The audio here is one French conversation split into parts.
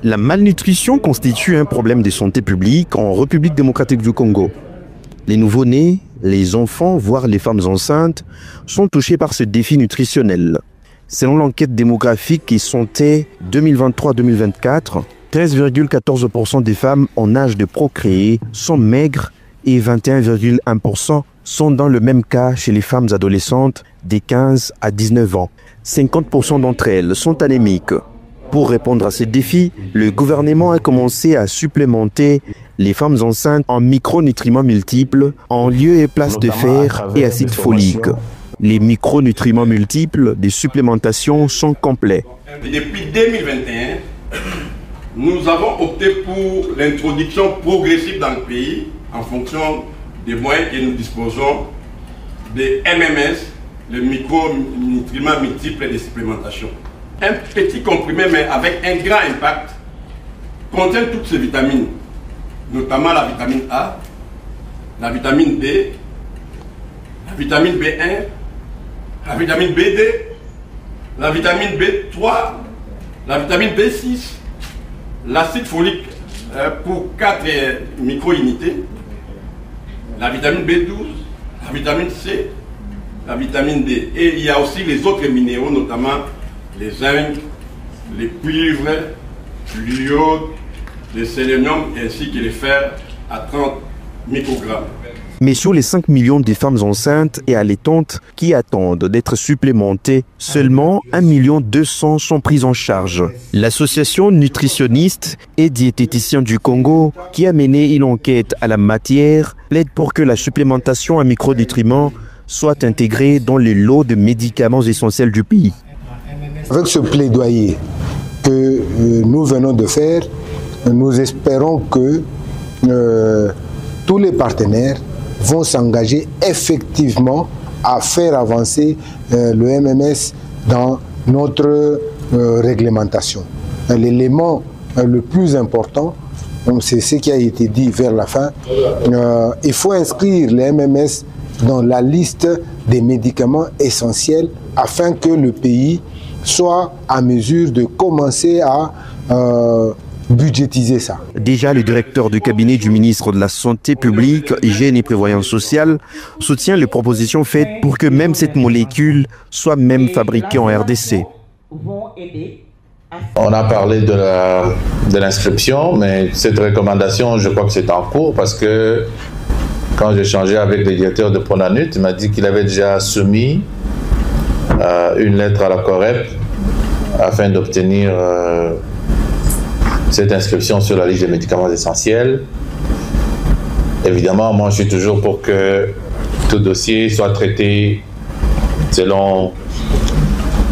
La malnutrition constitue un problème de santé publique en République démocratique du Congo. Les nouveau-nés, les enfants, voire les femmes enceintes, sont touchés par ce défi nutritionnel. Selon l'enquête démographique et santé 2023-2024, 13,14% des femmes en âge de procréer sont maigres et 21,1% sont dans le même cas chez les femmes adolescentes des 15 à 19 ans. 50% d'entre elles sont anémiques. Pour répondre à ces défis, le gouvernement a commencé à supplémenter les femmes enceintes en micronutriments multiples en lieu et place de fer et acide folique. Les micronutriments multiples des supplémentations sont complets. Depuis 2021, nous avons opté pour l'introduction progressive dans le pays, en fonction des moyens que nous disposons, des MMS, les micronutriments multiples de supplémentation. Un petit comprimé, mais avec un grand impact, contient toutes ces vitamines, notamment la vitamine A, la vitamine D, la vitamine B1, la vitamine B2, la vitamine B3, la vitamine B6, l'acide folique pour 4 micro-unités, la vitamine B12, la vitamine C, la vitamine D. Et il y a aussi les autres minéraux, notamment les zinc, les cuivres, l'iode, le sélénium ainsi que les fer à 30 microgrammes. Mais sur les 5 millions de femmes enceintes et allaitantes qui attendent d'être supplémentées, seulement 1,2 million sont prises en charge. L'association nutritionniste et diététicien du Congo, qui a mené une enquête à la matière, plaide pour que la supplémentation en micronutriments soit intégrée dans les lots de médicaments essentiels du pays. Avec ce plaidoyer que nous venons de faire, nous espérons que tous les partenaires vont s'engager effectivement à faire avancer le MMS dans notre réglementation. L'élément le plus important, c'est ce qui a été dit vers la fin, il faut inscrire les MMS dans la liste des médicaments essentiels afin que le pays soit à mesure de commencer à budgétiser ça. Déjà, le directeur du cabinet du ministre de la Santé publique, Hygiène et Prévoyance sociale soutient les propositions faites pour que même cette molécule soit même fabriquée en RDC. On a parlé de l'inscription, mais cette recommandation, je crois que c'est en cours parce que quand j'ai échangé avec le directeur de Pronanut, il m'a dit qu'il avait déjà soumis une lettre à la COREP afin d'obtenir cette inscription sur la liste des médicaments essentiels. Évidemment, moi je suis toujours pour que tout dossier soit traité selon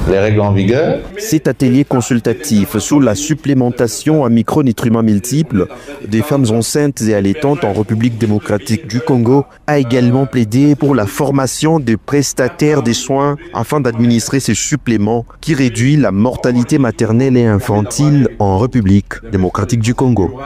les règles en vigueur. Cet atelier consultatif sur la supplémentation en micronutriments multiples des femmes enceintes et allaitantes en République démocratique du Congo a également plaidé pour la formation des prestataires des soins afin d'administrer ces suppléments qui réduisent la mortalité maternelle et infantile en République démocratique du Congo.